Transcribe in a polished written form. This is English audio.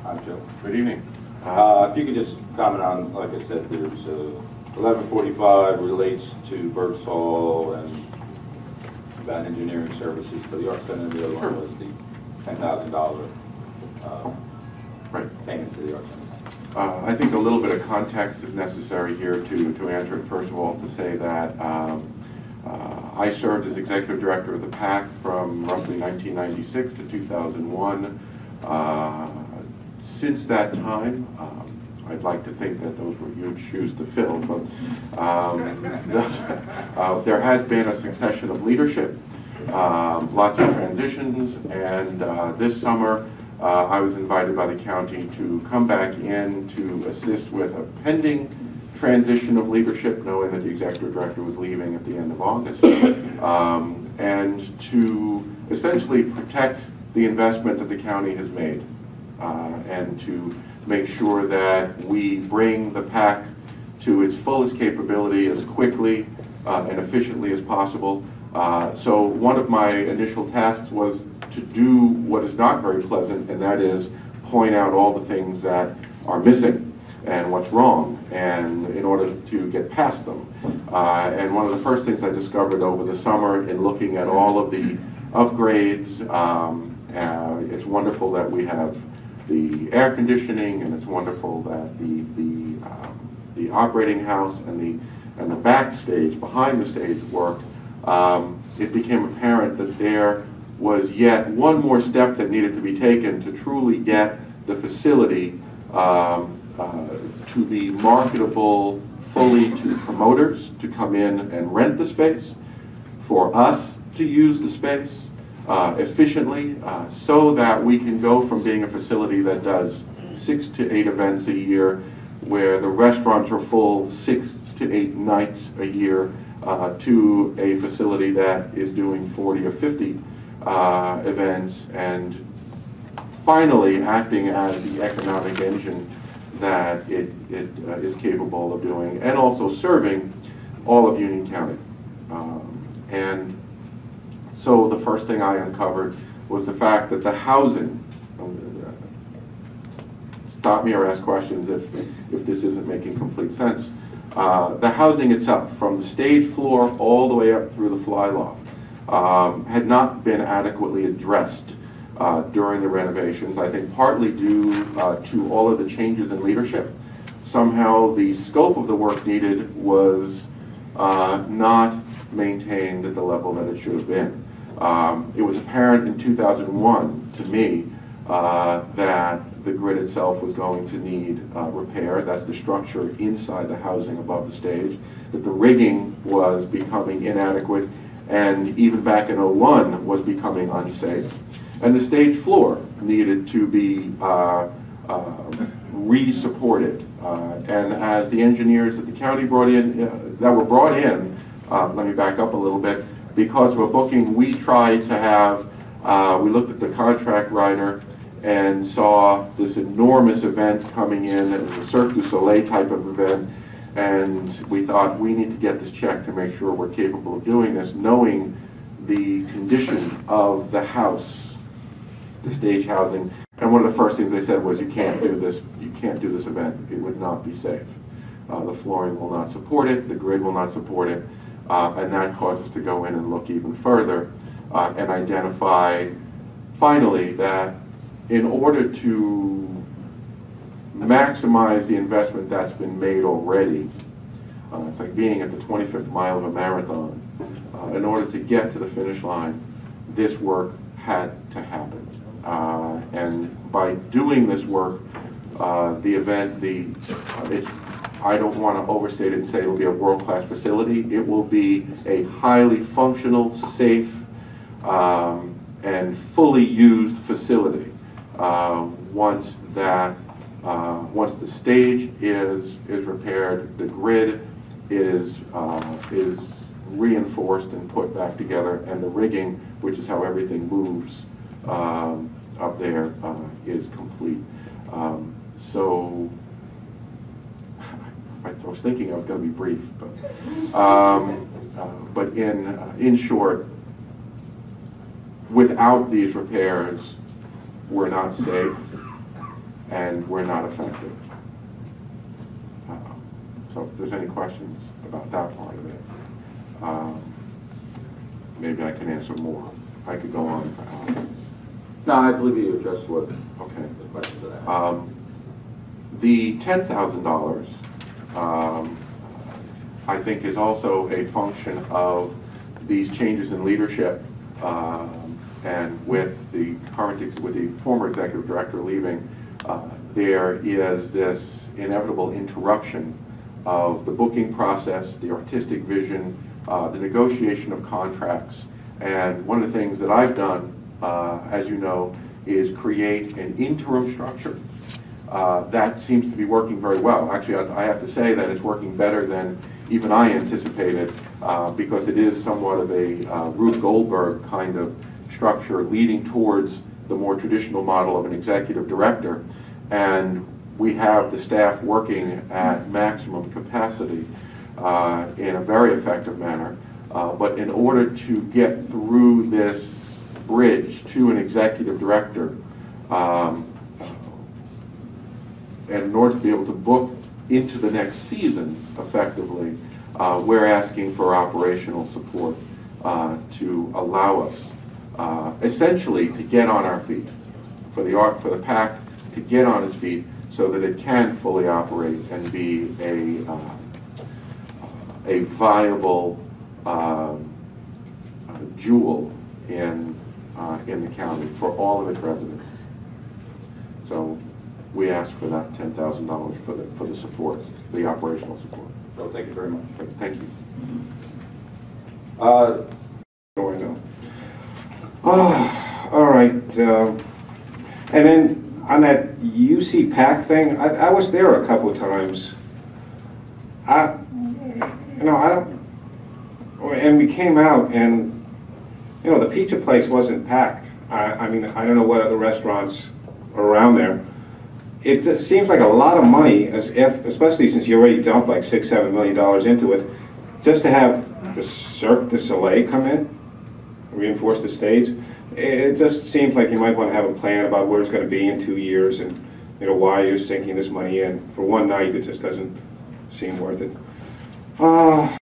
Hi, Joe. Good evening. If you could just comment on, like I said, there's 1145 relates to Burt's Hall and about engineering services for the Art Center, and the other one was the $10,000 payment to the Art Center. I think a little bit of context is necessary here to answer it. First of all, to say that I served as executive director of the PAC from roughly 1996 to 2001. Since that time, I'd like to think that those were huge shoes to fill, but there has been a succession of leadership, lots of transitions, and this summer I was invited by the county to come back in to assist with a pending transition of leadership, knowing that the executive director was leaving at the end of August, and to essentially protect the investment that the county has made, and to make sure that we bring the PAC to its fullest capability as quickly and efficiently as possible. So one of my initial tasks was to do what is not very pleasant, and that is point out all the things that are missing and what's wrong, and in order to get past them. And one of the first things I discovered over the summer in looking at all of the upgrades, it's wonderful that we have the air conditioning, and it's wonderful that the operating house and the backstage, behind the stage work. It became apparent that there was yet one more step that needed to be taken to truly get the facility to be marketable fully to promoters to come in and rent the space, for us to use the space efficiently, so that we can go from being a facility that does 6 to 8 events a year, where the restaurants are full 6 to 8 nights a year, to a facility that is doing 40 or 50 events, and finally acting as the economic engine that it is capable of doing, and also serving all of Union County. And so the first thing I uncovered was the fact that the housing, stop me or ask questions if this isn't making complete sense, the housing itself, from the stage floor all the way up through the fly loft, had not been adequately addressed during the renovations. I think partly due to all of the changes in leadership. Somehow the scope of the work needed was not maintained at the level that it should have been. It was apparent in 2001 to me that the grid itself was going to need repair. That's the structure inside the housing above the stage. That the rigging was becoming inadequate, and even back in '01 was becoming unsafe. And the stage floor needed to be re-supported. And as the engineers that the county brought in, let me back up a little bit, because of a booking we tried to have, we looked at the contract writer and saw this enormous event coming in. It was a Cirque du Soleil type of event, and we thought we need to get this checked to make sure we're capable of doing this, knowing the condition of the house, the stage housing. And one of the first things they said was, you can't do this event, it would not be safe. The flooring will not support it, the grid will not support it, and that caused us to go in and look even further and identify finally that in order to maximize the investment that's been made already, it's like being at the 25th mile of a marathon, in order to get to the finish line, this work had to happen. And by doing this work, the event, I don't want to overstate it and say it will be a world-class facility. It will be a highly functional, safe, and fully used facility once the stage is repaired, the grid is reinforced and put back together, and the rigging, which is how everything moves up there, is complete. So I was thinking I was going to be brief, but in short, without these repairs, we're not safe. and we're not effective. So if there's any questions about that part of it, maybe I can answer more. I could go on for hours. No, I believe you addressed what Okay. the questions that I had. The $10,000, I think, is also a function of these changes in leadership, and with the former executive director leaving, there is this inevitable interruption of the booking process, the artistic vision, the negotiation of contracts. And one of the things that I've done, as you know, is create an interim structure that seems to be working very well. Actually, I have to say that it's working better than even I anticipated, because it is somewhat of a Rube Goldberg kind of structure leading towards the more traditional model of an executive director. And we have the staff working at maximum capacity in a very effective manner. But in order to get through this bridge to an executive director, and in order to be able to book into the next season effectively, we're asking for operational support to allow us essentially to get on our feet, for the PAC to get on its feet so that it can fully operate and be a viable jewel in the county for all of its residents. So we ask for that $10,000 for the support, the operational support. So thank you very much. Thank you. Oh, I know. Oh, all right. And then on that UC PAC thing, I was there a couple of times. I don't. And we came out, and the pizza place wasn't packed. I mean, I don't know what other restaurants are around there. It seems like a lot of money, especially since you already dumped like $6-7 million into it, just to have the Cirque du Soleil come in, reinforce the stage. It just seems like you might want to have a plan about where it's going to be in 2 years, and why you're sinking this money in for one night. It just doesn't seem worth it.